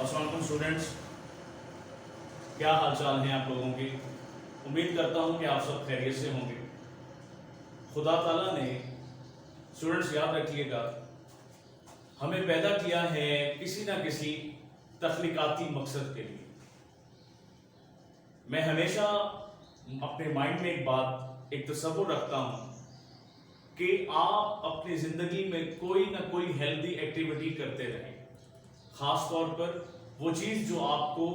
अस्सलाम वालेकुम स्टूडेंट्स, क्या हाल चाल हैं आप लोगों के। उम्मीद करता हूं कि आप सब खैरियत से होंगे। खुदा ताला ने, स्टूडेंट्स याद रखिएगा, हमें पैदा किया है किसी ना किसी तख्लीकाती मकसद के लिए। मैं हमेशा अपने माइंड में एक तसव्वुर रखता हूं कि आप अपनी ज़िंदगी में कोई ना कोई हेल्दी एक्टिविटी करते रहें, ख़ास तौर पर वो चीज़ जो आपको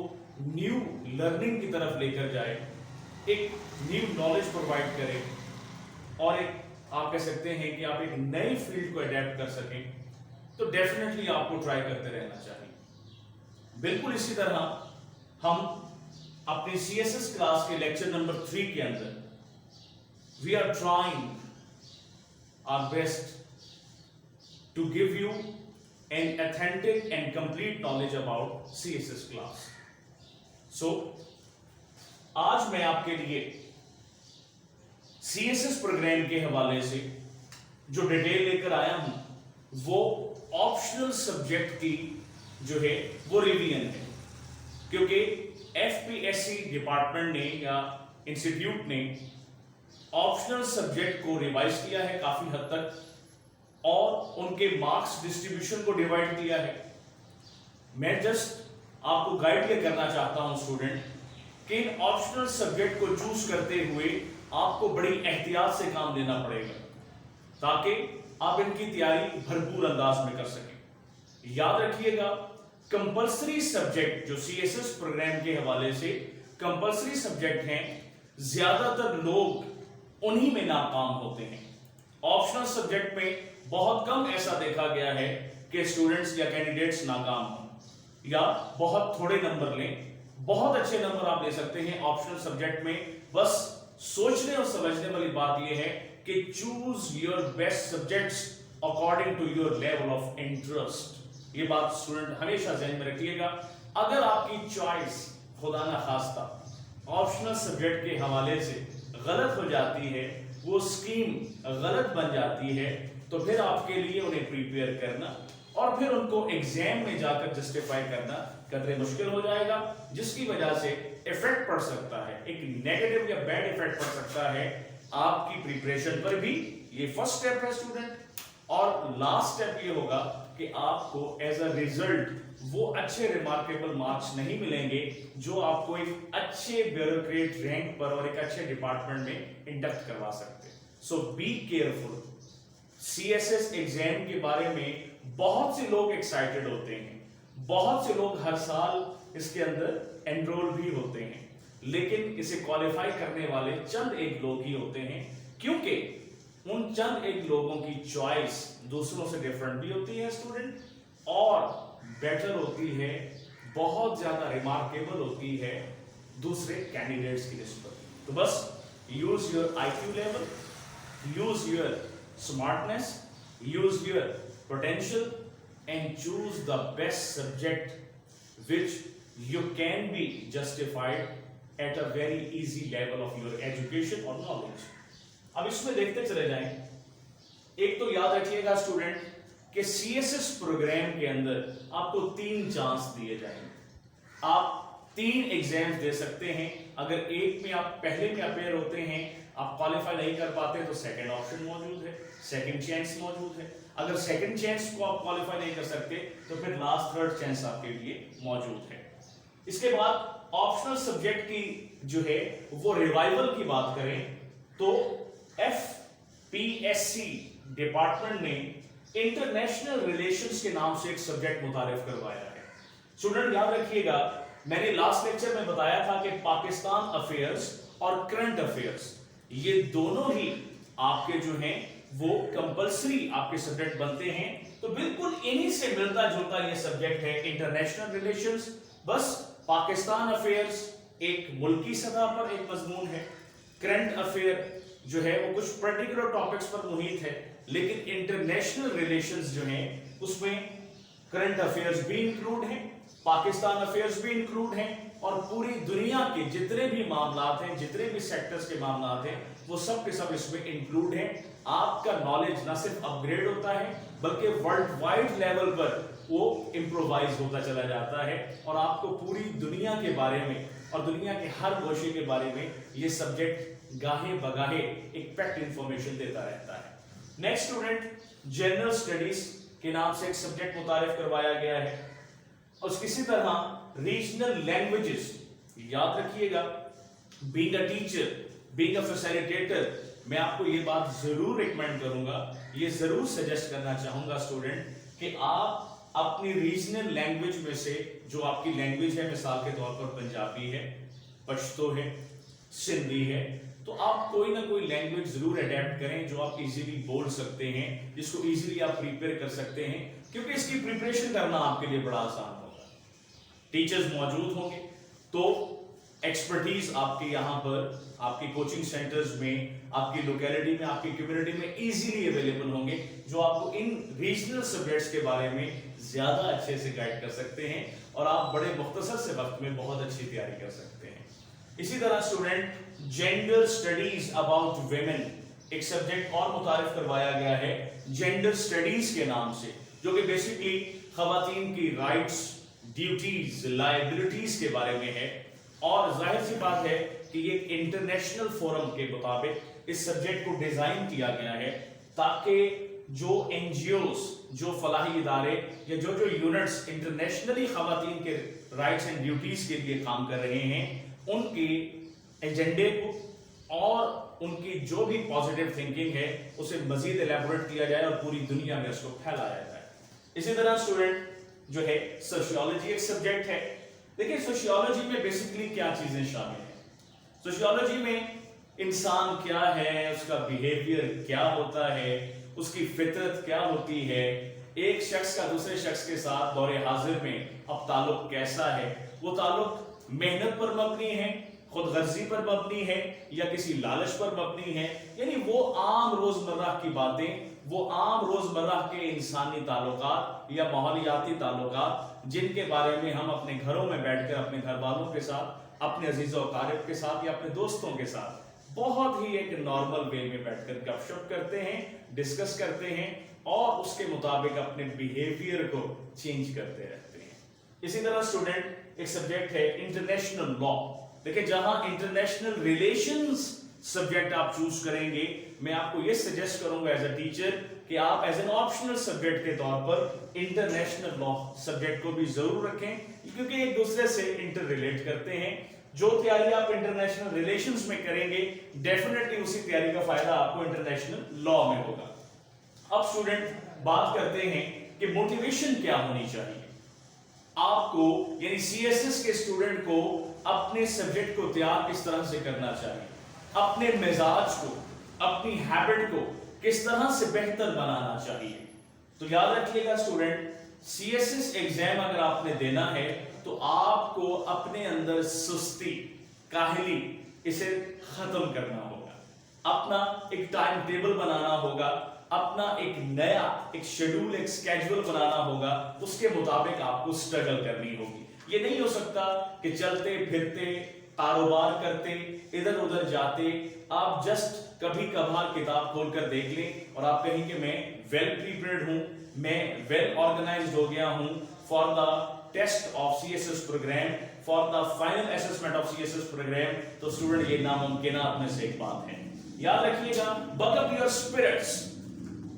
न्यू लर्निंग की तरफ लेकर जाए, एक न्यू नॉलेज प्रोवाइड करे और एक आप कह सकते हैं कि आप एक नई फील्ड को अडेप्ट कर सकें, तो डेफिनेटली आपको ट्राई करते रहना चाहिए। बिल्कुल इसी तरह हम अपने CSS क्लास के लेक्चर नंबर 3 के अंदर we are trying our best to give you an authentic and complete knowledge about CSS class. So, आज मैं आपके लिए CSS प्रोग्राम के हवाले से जो डिटेल लेकर आया हूं, वो ऑप्शनल सब्जेक्ट की जो है वो रिवीजन है, क्योंकि FPSC डिपार्टमेंट ने या इंस्टीट्यूट ने ऑप्शनल सब्जेक्ट को रिवाइज किया है काफी हद तक और उनके मार्क्स डिस्ट्रीब्यूशन को डिवाइड किया है। मैं जस्ट आपको गाइड ये करना चाहता हूं स्टूडेंट कि इन ऑप्शनल सब्जेक्ट को चूज करते हुए आपको बड़ी एहतियात से काम लेना पड़ेगा ताकि आप इनकी तैयारी भरपूर अंदाज में कर सकें। याद रखिएगा, कंपल्सरी सब्जेक्ट जो CSS प्रोग्राम के हवाले से कंपल्सरी सब्जेक्ट हैं, ज्यादातर लोग उन्हीं में नाकाम होते हैं। ऑप्शनल सब्जेक्ट में बहुत कम ऐसा देखा गया है कि स्टूडेंट्स या कैंडिडेट्स नाकाम हों या बहुत थोड़े नंबर लें। बहुत अच्छे नंबर आप ले सकते हैं ऑप्शनल सब्जेक्ट में। बस सोचने और समझने वाली बात यह है कि choose your best subjects according to your level of interest. ये बात स्टूडेंट हमेशा ध्यान में रखिएगा। अगर आपकी चॉइस खुदा ना खास्ता ऑप्शनल सब्जेक्ट के हवाले से गलत हो जाती है, वो स्कीम गलत बन जाती है, तो फिर आपके लिए उन्हें प्रिपेयर करना और फिर उनको एग्जाम में जाकर जस्टिफाई करना कतरे मुश्किल हो जाएगा, जिसकी वजह से इफेक्ट पड़ सकता है, एक नेगेटिव या बैड इफेक्ट पड़ सकता है आपकी प्रिपरेशन पर भी। ये फर्स्ट स्टेप है स्टूडेंट, और लास्ट स्टेप ये होगा कि आपको एज अ रिजल्ट वो अच्छे रिमार्केबल मार्क्स नहीं मिलेंगे जो आपको एक अच्छे ब्यूरोक्रेट रैंक पर और एक अच्छे डिपार्टमेंट में इंडक्ट करवा सकते हैं। सो बी केयरफुल। CSS एग्जाम के बारे में बहुत से लोग एक्साइटेड होते हैं, बहुत से लोग हर साल इसके अंदर एनरोल भी होते हैं, लेकिन इसे क्वालिफाई करने वाले चंद एक लोग ही होते हैं, क्योंकि उन चंद एक लोगों की चॉइस दूसरों से डिफरेंट भी होती है स्टूडेंट, और बेटर होती है, बहुत ज्यादा रिमार्केबल होती है दूसरे कैंडिडेट्स की निस्बत। तो बस use your IQ level, use your smartness, use your potential and choose the best subject which you can be justified at a very easy level of your education और नॉलेज। अब इसमें देखते चले जाएं। एक तो याद रखिएगा स्टूडेंट कि CSS प्रोग्राम के अंदर आपको 3 चांस दिए जाएंगे। आप 3 एग्जाम्स दे सकते हैं। अगर एक में आप पहले में अपेयर होते हैं, आप क्वालिफाई नहीं कर पाते, तो सेकंड ऑप्शन मौजूद है, सेकंड चांस मौजूद है। अगर सेकंड चांस को आप क्वालिफाई नहीं कर सकते, तो फिर लास्ट थर्ड चांस आपके लिए मौजूद है। इसके बाद ऑप्शनल सब्जेक्ट की जो है वो रिवाइवल की बात करें तो FPSC डिपार्टमेंट ने इंटरनेशनल रिलेशंस के नाम से एक सब्जेक्ट मुतारिफ करवाया है। स्टूडेंट याद रखिएगा, मैंने लास्ट लेक्चर में बताया था कि पाकिस्तान अफेयर्स और करंट अफेयर्स ये दोनों ही आपके जो हैं वो कंपल्सरी आपके सब्जेक्ट बनते हैं। तो बिल्कुल इन्हीं से मिलता जुलता ये सब्जेक्ट है इंटरनेशनल रिलेशंस। बस पाकिस्तान अफेयर्स एक मुल्की सतह पर एक मजमून है, करंट अफेयर जो है वो कुछ पर्टिकुलर टॉपिक्स पर मुहित है, लेकिन इंटरनेशनल रिलेशंस जो हैं उसमें करंट अफेयर्स भी इंक्लूड हैं, पाकिस्तान अफेयर्स भी इंक्लूड हैं, और पूरी दुनिया के जितने भी मामलात हैं, जितने भी सेक्टर्स के मामलात हैं, वो सब के सब इसमें इंक्लूड हैं। आपका नॉलेज ना सिर्फ अपग्रेड होता है बल्कि वर्ल्ड वाइड लेवल पर वो इम्प्रोवाइज होता चला जाता है और आपको पूरी दुनिया के बारे में और दुनिया के हर गोशे के बारे में ये सब्जेक्ट गाहे बगाहे एक फैक्ट इंफॉर्मेशन देता रहता है। नेक्स्ट स्टूडेंट, जनरल स्टडीज के नाम से एक सब्जेक्ट मुतारिफ करवाया गया है। और किसी तरह रीजनल लैंग्वेजेस, याद रखिएगा, being a teacher, being a facilitator, मैं आपको ये बात जरूर रिकमेंड करूंगा, ये जरूर सजेस्ट करना चाहूंगा स्टूडेंट कि आप अपनी रीजनल लैंग्वेज में से, जो आपकी लैंग्वेज है, मिसाल के तौर पर पंजाबी है, पश्तो है, सिंधी है, तो आप कोई ना कोई लैंग्वेज जरूर अडेप्ट करें जो आप इजीली बोल सकते हैं, जिसको इजीली आप प्रिपेयर कर सकते हैं, क्योंकि इसकी प्रिपरेशन करना आपके लिए बड़ा आसान होगा। टीचर्स मौजूद होंगे तो एक्सपर्टीज आपके यहाँ पर, आपके कोचिंग सेंटर्स में, आपकी लोकेलिटी में, आपकी कम्युनिटी में इजीली अवेलेबल होंगे, जो आपको इन रीजनल सब्जेक्ट्स के बारे में ज्यादा अच्छे से गाइड कर सकते हैं और आप बड़े मुख्तसर से वक्त में बहुत अच्छी तैयारी कर सकते हैं। इसी तरह student, gender studies about women, एक सब्जेक्ट और मुतारिफ करवाया गया है जेंडर स्टडीज के नाम से, जो कि बेसिकली खवातीन की राइट्स, ड्यूटीज, लायबिलिटीज के बारे में है। और जाहिर सी बात है कि ये इंटरनेशनल फोरम के मुताबिक इस सब्जेक्ट को डिजाइन किया गया है ताकि जो एनजीओस, जो फलाही इदारे या जो यूनिट्स इंटरनेशनली खवातीन के राइट्स एंड ड्यूटीज के लिए काम कर रहे हैं, उनके एजेंडे को और उनकी जो भी पॉजिटिव थिंकिंग है उसे मजीद एलैबोरेट किया जाए और पूरी दुनिया में उसको फैलाया जाए। इसी तरह स्टूडेंट जो है, सोशियोलॉजी एक सब्जेक्ट है। देखिए, सोशियोलॉजी में बेसिकली क्या चीजें शामिल हैं। सोशियोलॉजी में इंसान क्या है, उसका बिहेवियर क्या होता है, उसकी फितरत क्या होती है, एक शख्स का दूसरे शख्स के साथ दौरे हाजिर में अब ताल्लुक कैसा है, वो ताल्लुक मेहनत पर मबनी है, खुदगर्जी पर मबनी है या किसी लालच पर मबनी है, यानी वो आम रोजमर्रा की बातें, वो आम रोजमर्रा के इंसानी ताल्लुकात या माहौलियाती ताल्लुकात, जिनके बारे में हम अपने घरों में बैठकर अपने घर वालों के साथ, अपने अजीज़ों अकारिब के साथ या अपने दोस्तों के साथ बहुत ही एक नॉर्मल वे में बैठकर गपशप करते हैं, डिस्कस करते हैं और उसके मुताबिक अपने बिहेवियर को चेंज करते रहते हैं। इसी तरह स्टूडेंट, एक सब्जेक्ट है इंटरनेशनल लॉ। देखिए, जहां इंटरनेशनल रिलेशंस सब्जेक्ट आप चूज करेंगे, मैं आपको ये सजेस्ट करूंगा एज अ टीचर कि आप एज एन ऑप्शनल सब्जेक्ट के तौर पर इंटरनेशनल लॉ सब्जेक्ट को भी जरूर रखें, क्योंकि एक दूसरे से इंटर रिलेट करते हैं। जो तैयारी आप इंटरनेशनल रिलेशंस में करेंगे, डेफिनेटली उसी तैयारी का फायदा आपको इंटरनेशनल लॉ में होगा। अब स्टूडेंट, बात करते हैं कि मोटिवेशन क्या होनी चाहिए आपको, यानी सीएसएस के स्टूडेंट को अपने सब्जेक्ट को तैयार किस तरह से करना चाहिए, अपने मिजाज को, अपनी हैबिट को किस तरह से बेहतर बनाना चाहिए। तो याद रखिएगा स्टूडेंट, सीएसएस एग्जाम अगर आपने देना है तो आपको अपने अंदर सुस्ती, काहली, इसे खत्म करना होगा, अपना एक टाइम टेबल बनाना होगा, अपना एक नया एक शेड्यूल, एक स्केड्यूल बनाना होगा, उसके मुताबिक आपको स्ट्रगल करनी होगी। ये नहीं हो सकता कि चलते फिरते, कारोबार करते, इधर उधर जाते आप जस्ट कभी कभार किताब खोलकर देख लें और आप कहें कि मैं वेल प्रिपेयर्ड हूं, मैं वेल ऑर्गेनाइज्ड हो गया हूं for the test of CSS programme, for the final assessment of CSS programme. तो स्टूडेंट, ये नामुमकिनात में से एक बात है। याद रखिएगा, बक अप योर स्पिरिट्स।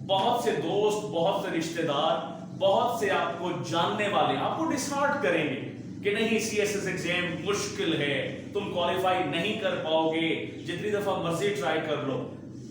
बहुत से दोस्त, बहुत से रिश्तेदार, बहुत से आपको जानने वाले आपको डिसहार्ट करेंगे कि नहीं, सीएसएस एग्जाम मुश्किल है, तुम क्वालिफाई नहीं कर पाओगे, जितनी दफा मर्जी ट्राई कर लो।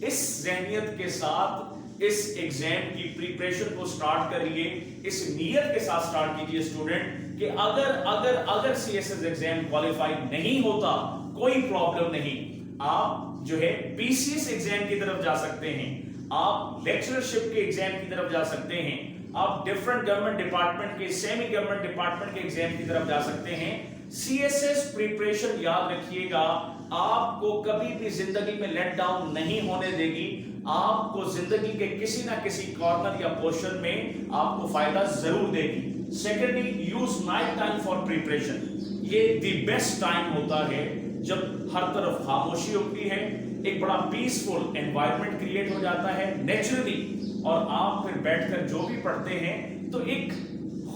इस जहनियत के साथ इस एग्जाम की प्रिपरेशन को स्टार्ट करिए, इस नियत के साथ स्टार्ट कीजिए स्टूडेंट कि अगर अगर अगर सीएसएस एग्जाम क्वालिफाई नहीं होता, कोई प्रॉब्लम नहीं, आप जो है पीसीएस एग्जाम की तरफ जा सकते हैं, आप लेक्चरशिप के एग्जाम की तरफ जा सकते हैं, आप डिफरेंट गवर्नमेंट डिपार्टमेंट के, सेमी गवर्नमेंट डिपार्टमेंट के एग्जाम की तरफ जा सकते हैं। सीएसएस प्रिपरेशन, याद रखिएगा, आपको कभी भी जिंदगी में लेट डाउन नहीं होने देगी, आपको जिंदगी के किसी ना किसी कॉर्नर या पोर्शन में आपको फायदा जरूर देगी। Secondly, use night time for preparation. ये द बेस्ट टाइम होता है जब हर तरफ खामोशी होती है, एक बड़ा पीसफुल एनवायरनमेंट क्रिएट हो जाता है नेचुरली, और आप फिर बैठकर जो भी पढ़ते हैं तो एक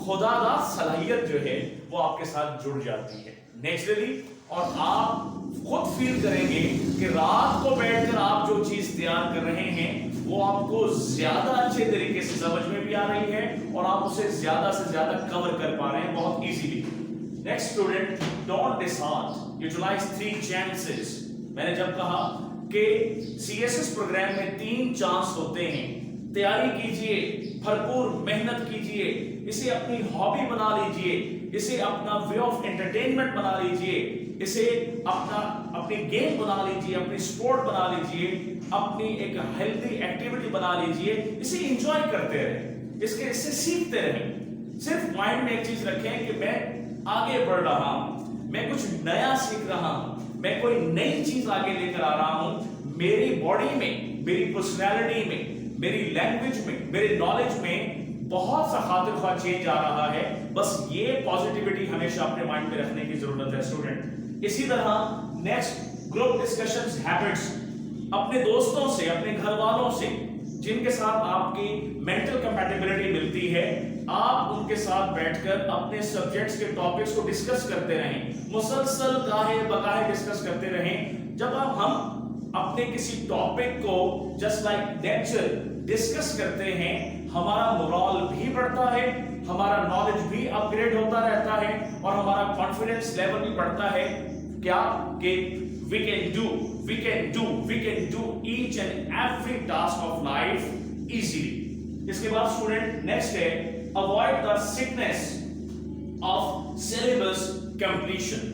خداداد صلاحیت جو ہے وہ آپ کے ساتھ جڑ جاتی ہے نیچرلی، اور آپ خود فیل کریں گے کہ رات کو بیٹھ کر آپ جو چیز تیار کر رہے ہیں وہ آپ کو زیادہ اچھے طریقے سے سمجھ میں بھی آ رہی ہے اور آپ اسے زیادہ سے زیادہ کور کر پا رہے ہیں بہت easily. Next student, don't dishearten, utilize 3 chances. میں نے جب کہا کہ سی ایس ایس پروگرام میں 3 چانس ہوتے ہیں، تیاری کیجئے، بھرپور محنت کیجئے، اسے اپنی ہابی بنا لیجئے، اسے اپنا وے آف انٹرٹینمنٹ بنا لیجئے، اسے اپنی گیم بنا لیجئے، اپنی سپورٹ بنا لیجئے، اپنی ایک ہیلتھی ایکٹیویٹی بنا لیجئے، اسے انجوائے کرتے رہیں، اس سے سیکھتے رہیں. صرف مائنڈ میں ایک چیز رکھیں کہ میں آگے بڑھ رہا ہوں، میں کچھ نیا سیکھ رہا ہوں، میں کوئی نئی چیز آگے لے کر آ رہا ہوں، میری باڈی میں، میری پرسنالٹی میں، میری لینگویج میں، میرے نالج میں بہت سا خاطر خواہ چینج آ رہا ہے. بس یہ پازیٹیوٹی ہمیشہ اپنے مائنڈ میں رکھنے کی ضرورت ہے اسٹوڈنٹ. اسی طرح نیکسٹ، گروپ ڈسکشنز ہیبٹس. اپنے دوستوں سے، اپنے گھر والوں سے جن کے ساتھ آپ کی مینٹل کمپیٹیبلٹی ملتی ہے، آپ ان کے ساتھ بیٹھ کر اپنے سبجیکٹس کے ٹاپکس کو ڈسکس کرتے رہیں، مسلسل گاہے بگاہے ڈسکس کرتے رہیں. جب ہم اپنے کسی ٹاپک کو جسٹ لائک لیکچر ڈسکس کرتے ہیں، ہمارا مورال بھی بڑھتا ہے، ہمارا نالج بھی اپ گریڈ ہوتا رہتا ہے اور ہمارا کانفیڈنس لیول بھی بڑھتا ہے. کیا کہ we can do each and every task of life easily. اس کے بعد اسٹوڈنٹ نیکسٹ ہے avoid the sickness of syllabus completion.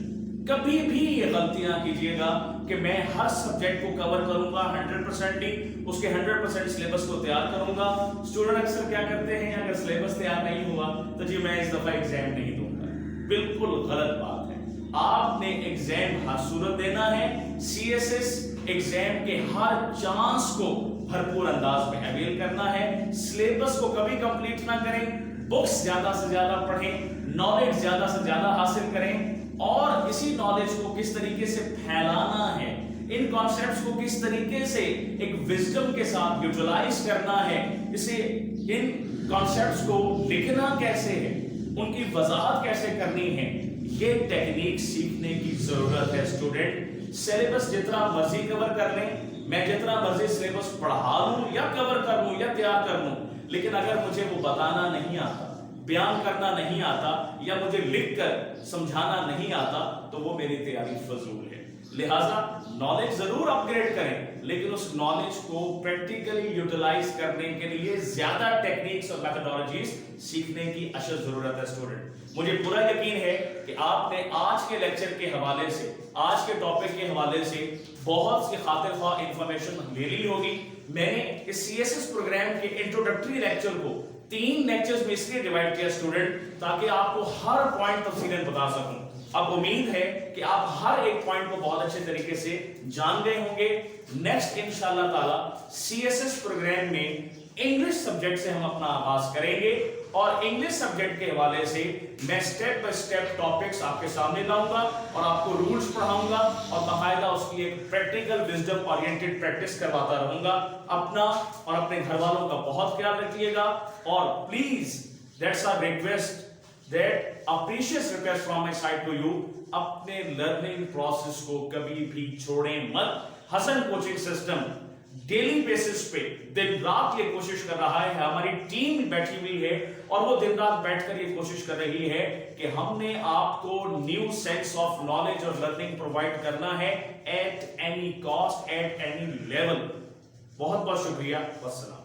کبھی بھی یہ غلطیاں کیجئے گا کہ میں ہر سبجیکٹ کو کور کروں گا 100% اس کے 100% سلیبس کو تیار کروں گا. اسٹوڈنٹ اکثر کیا کرتے ہیں، اگر سلیبس تیار نہیں ہوا تو جی میں اس دفعہ ایگزام نہیں دوں گا. بالکل غلط بات ہے. آپ نے ایگزام ہر صورت دینا ہے. سی ایس ایس ایگزام کے ہر چانس کو بھرپور انداز میں اویل کرنا ہے. سلیبس کو کبھی کمپلیٹ نہ کریں، بکس زیادہ سے زیادہ پڑھیں، نالج زیادہ سے زیادہ حاصل کریں اور اسی نالج کو کس طریقے سے پھیلانا ہے، ان کانسیپٹس کو کس طریقے سے ایک وزڈم کے ساتھ یوٹیلائز کرنا ہے، اسے ان کانسیپٹس کو لکھنا کیسے ہے، ان کی وضاحت کیسے کرنی ہے، یہ ٹیکنیک سیکھنے کی ضرورت ہے. اسٹوڈنٹ سلیبس جتنا مرضی کور کر لیں، میں جتنا مرضی سلیبس پڑھا لوں یا کور کر لوں یا تیار کر لوں، لیکن اگر مجھے وہ بتانا نہیں آتا، بیان کرنا نہیں آتا یا مجھے لکھ کر سمجھانا نہیں آتا تو وہ میری تیاری فضول ہے. لہٰذا نالج ضرور اپ گریڈ کریں، لیکن اس نالج کو پریکٹیکلی یوٹیلائز کرنے کے لیے زیادہ ٹیکنیکس اور میتھڈالوجیز سیکھنے کی اشد ضرورت ہے. اسٹوڈنٹ مجھے پورا یقین ہے کہ آپ نے آج کے لیکچر کے حوالے سے، آج کے ٹاپک کے حوالے سے بہت سی خاطر خواہ انفارمیشن لے لی ہوگی. میں نے اس سی ایس ایس پروگرام کے انٹروڈکٹری لیکچر کو 3 لیکچرز میں اس لیے ڈیوائڈ کیا اسٹوڈنٹ تاکہ آپ کو ہر پوائنٹ تفصیلاً بتا سکوں. اب امید ہے کہ آپ ہر ایک پوائنٹ کو بہت اچھے طریقے سے جان گئے ہوں گے. نیکسٹ انشاءاللہ تعالی سی ایس ایس پروگرام میں انگلش سبجیکٹ سے ہم اپنا آغاز کریں گے اور انگلش سبجیکٹ کے حوالے سے میں سٹیپ بائی سٹیپ ٹاپکس آپ کے سامنے لاؤں گا اور آپ کو رولز پڑھاؤں گا اور باقاعدہ اس کی ایک پریکٹیکل وزڈم اورینٹڈ پریکٹس کرواتا رہوں گا. اپنا اور اپنے گھر والوں کا بہت خیال رکھیے گا اور please that's our request that a precious request from my side to you, اپنے لرننگ پروسیس کو کبھی بھی چھوڑیں مت. حسن کوچنگ سسٹم ڈیلی بیسس پہ دن رات یہ کوشش کر رہا ہے، ہماری ٹیم بیٹھی ہوئی ہے اور وہ دن رات بیٹھ کر یہ کوشش کر رہی ہے کہ ہم نے آپ کو نیو سینس آف نالج اور لرننگ پرووائڈ کرنا ہے at any cost, at any level. بہت بہت شکریہ. والسلام.